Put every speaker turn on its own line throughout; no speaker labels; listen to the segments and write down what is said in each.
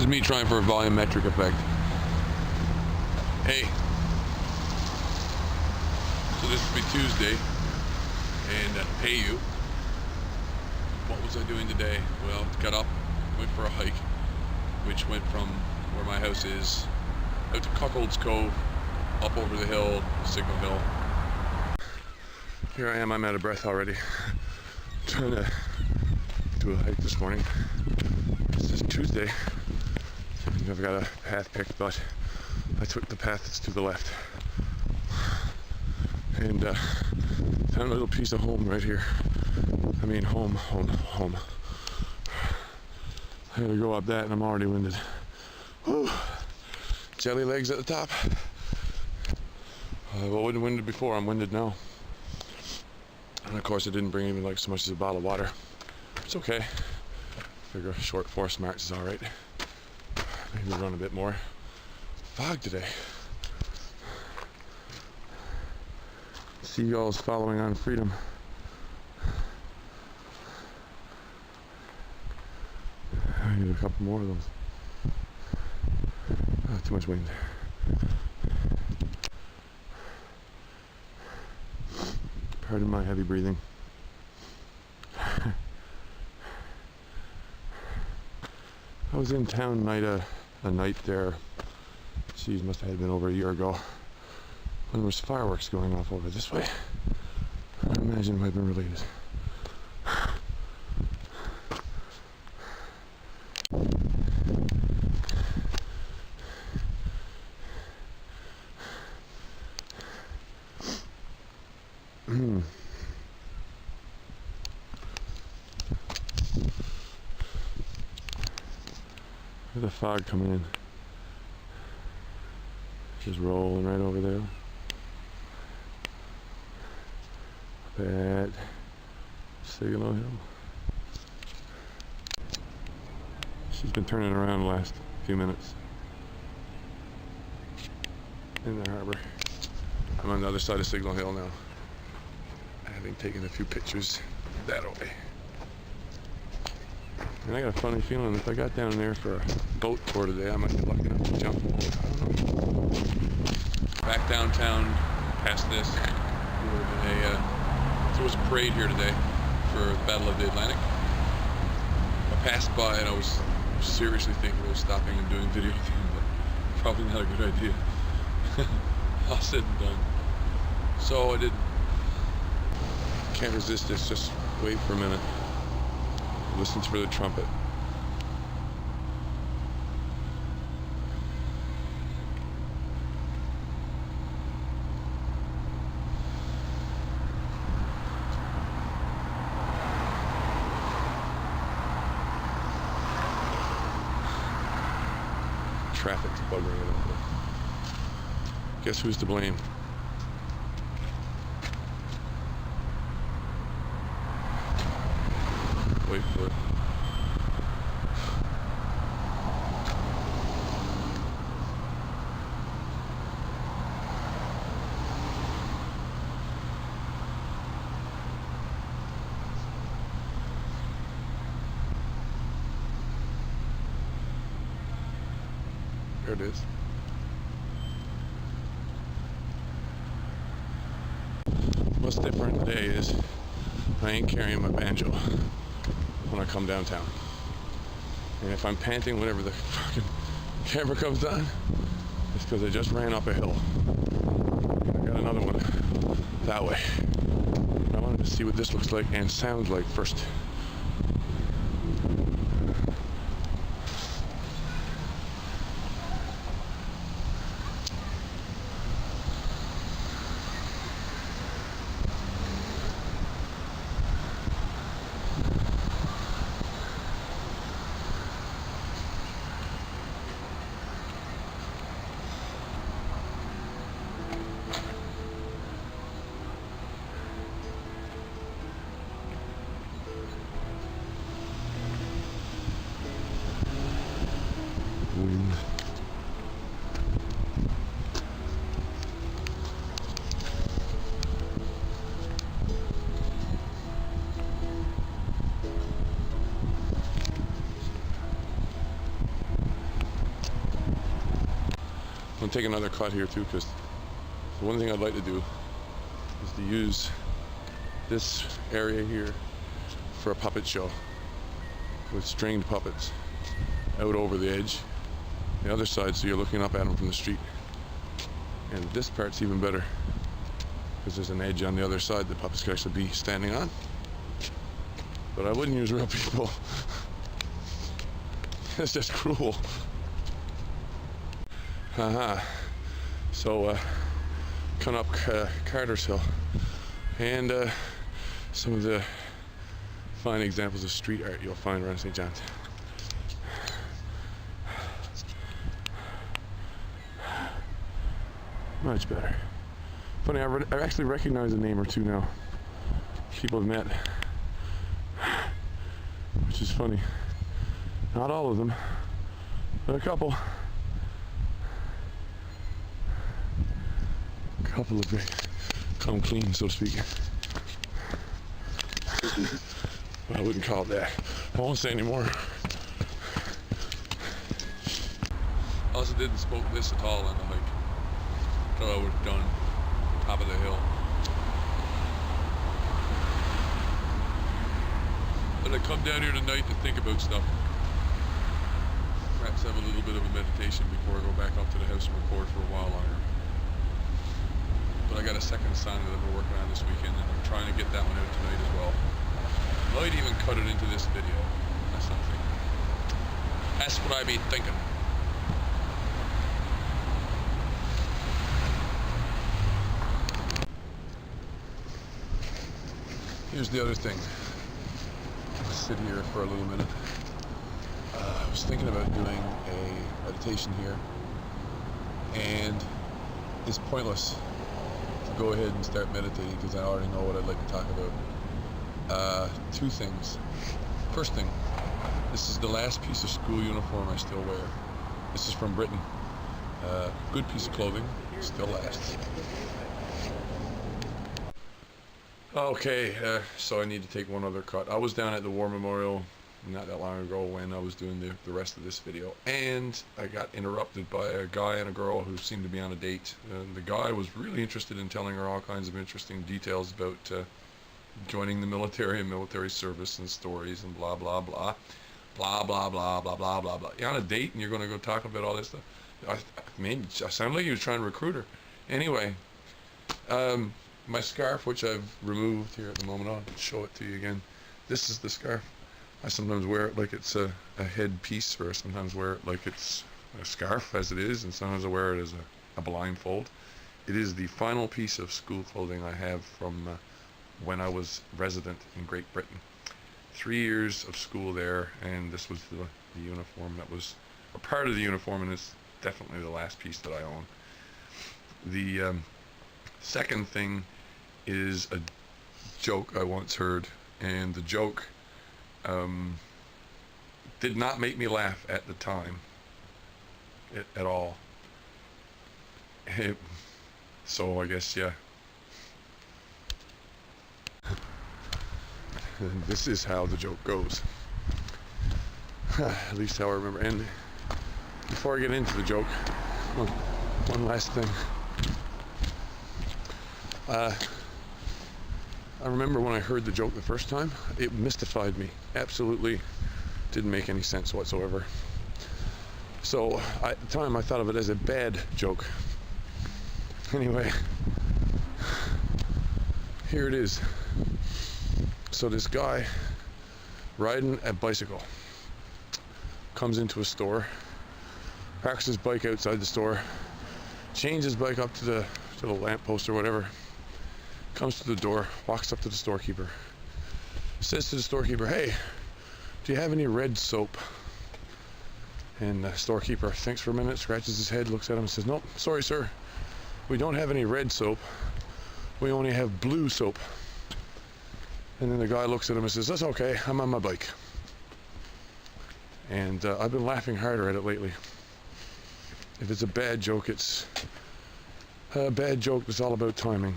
is me trying for a volumetric effect. Hey. So this will be Tuesday, and hey you. What was I doing today? Well, got up, went for a hike, which went from where my house is out to Cuckold's Cove, up over the hill, Signal Hill. Here I am, I'm out of breath already. Trying to do a hike this morning. It's just Tuesday. I've got a path picked, but I took the path that's to the left. And found a little piece of home right here. I mean home. I gotta go up that and I'm already winded. Whew. Jelly legs at the top. I wasn't winded before, I'm winded now. And of course I didn't bring even like so much as a bottle of water. It's okay. Figure short 4 smarts is alright. Maybe run a bit more. Fog today. Seagulls following on freedom. I need a couple more of those. Oh, too much wind. Pardon my heavy breathing. I was in town a night there. Geez, must have been over a year ago. When there was fireworks going off over this way. I imagine it might have been related. There's the fog coming in. Just rolling right over there. Up at Signal Hill. She's been turning around the last few minutes in the harbor. I'm on the other side of Signal Hill now, having taken a few pictures that way. And I got a funny feeling if I got down there for a boat tour today, I might be lucky enough to jump in. I don't know. Back downtown, past this, there was a parade here today for the Battle of the Atlantic. I passed by and I was seriously thinking about stopping and doing video thing, but probably not a good idea. All said and done. So I did. Can't resist this, just wait for a minute. Listen for the trumpet. Traffic's buggering it over. Guess who's to blame? Wait for it. There it is. What's different today is I ain't carrying my banjo when I come downtown. And if I'm panting whenever the fucking camera comes on, it's because I just ran up a hill. I got another one that way. I wanted to see what this looks like and sounds like first. take another cut here too, because the one thing I'd like to do is to use this area here for a puppet show with stringed puppets out over the edge, the other side, so you're looking up at them from the street. And this part's even better because there's an edge on the other side the puppets could actually be standing on. But I wouldn't use real people. It's just cruel. So coming up Carter's Hill, and some of the fine examples of street art you'll find around St. John's. Much better. Funny, I actually recognize a name or two now. People have met, which is funny. Not all of them, but a couple. A couple of them come clean, so to speak. But I wouldn't call it that. I won't say anymore. I also didn't spoke this at all on the hike. So I was done, top of the hill. But I come down here tonight to think about stuff. Perhaps have a little bit of a meditation before I go back up to the house and record for a while longer. But I got a second song that I've been working on this weekend, and I'm trying to get that one out tonight as well. Might even cut it into this video. That's something. That's what I be thinking. Here's the other thing. I'll sit here for a little minute. I was thinking about doing a meditation here, and it's pointless to go ahead and start meditating because I already know what I'd like to talk about. Two things. First thing, this is the last piece of school uniform I still wear. This is from Britain. Good piece of clothing, still lasts. Okay, so I need to take one other cut. I was down at the War Memorial not that long ago when I was doing the rest of this video, and I got interrupted by a guy and a girl who seemed to be on a date. The guy was really interested in telling her all kinds of interesting details about joining the military and military service and stories and blah blah blah blah blah blah blah blah blah blah. You're on a date and you're going to go talk about all this stuff. I sound like he was trying to recruit her. Anyway, my scarf, which I've removed here at the moment, I'll show it to you again. This is the scarf. I sometimes wear it like it's a head piece, or I sometimes wear it like it's a scarf as it is, and sometimes I wear it as a blindfold. It is the final piece of school clothing I have from when I was resident in Great Britain. 3 years of school there, and this was the uniform that was a part of the uniform, and it's definitely the last piece that I own. The second thing is a joke I once heard, and the joke did not make me laugh at the time at all. So I guess, yeah. And this is how the joke goes. At least how I remember. And before I get into the joke, one last thing. I remember when I heard the joke the first time, it mystified me. Absolutely didn't make any sense whatsoever. So at the time I thought of it as a bad joke. Anyway, here it is. So this guy riding a bicycle comes into a store, parks his bike outside the store, chains his bike up to the lamppost or whatever, comes to the door, walks up to the storekeeper, says to the storekeeper, "Hey, do you have any red soap?" And the storekeeper thinks for a minute, scratches his head, looks at him and says, "Nope, sorry sir, we don't have any red soap, we only have blue soap." And then the guy looks at him and says, "That's okay, I'm on my bike." And I've been laughing harder at it lately. If it's a bad joke, it's a bad joke that's all about timing.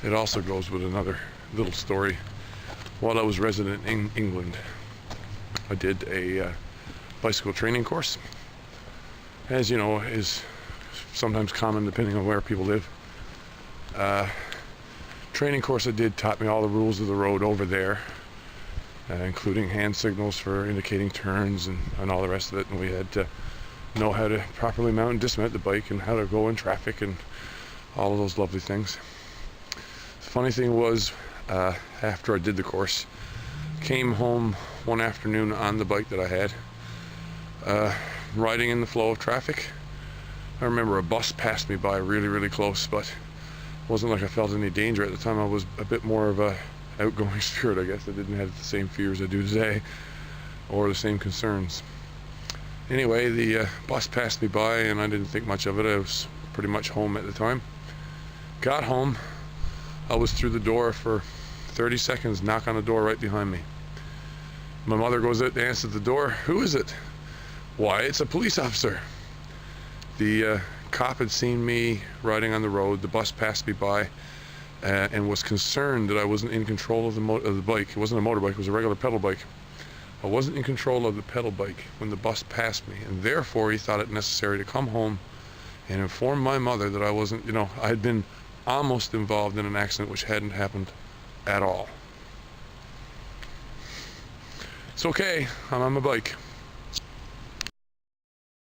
It also goes with another little story. While I was resident in England, I did a bicycle training course, as you know, is sometimes common depending on where people live. Training course I did taught me all the rules of the road over there, including hand signals for indicating turns and all the rest of it. And we had to know how to properly mount and dismount the bike and how to go in traffic and all of those lovely things. The funny thing was, after I did the course, came home one afternoon on the bike that I had, riding in the flow of traffic. I remember a bus passed me by really, really close, but it wasn't like I felt any danger at the time. I was a bit more of a outgoing spirit, I guess. I didn't have the same fears I do today, or the same concerns. Anyway, the bus passed me by and I didn't think much of it. I was pretty much home at the time. Got home, I was through the door for 30 seconds, knock on the door right behind me. My mother goes out to answer the door. Who is it? Why, it's a police officer. The cop had seen me riding on the road. The bus passed me by and was concerned that I wasn't in control of the bike. It wasn't a motorbike, it was a regular pedal bike. I wasn't in control of the pedal bike when the bus passed me, and therefore he thought it necessary to come home and inform my mother that I wasn't, I had been almost involved in an accident which hadn't happened at all. It's okay, I'm on my bike.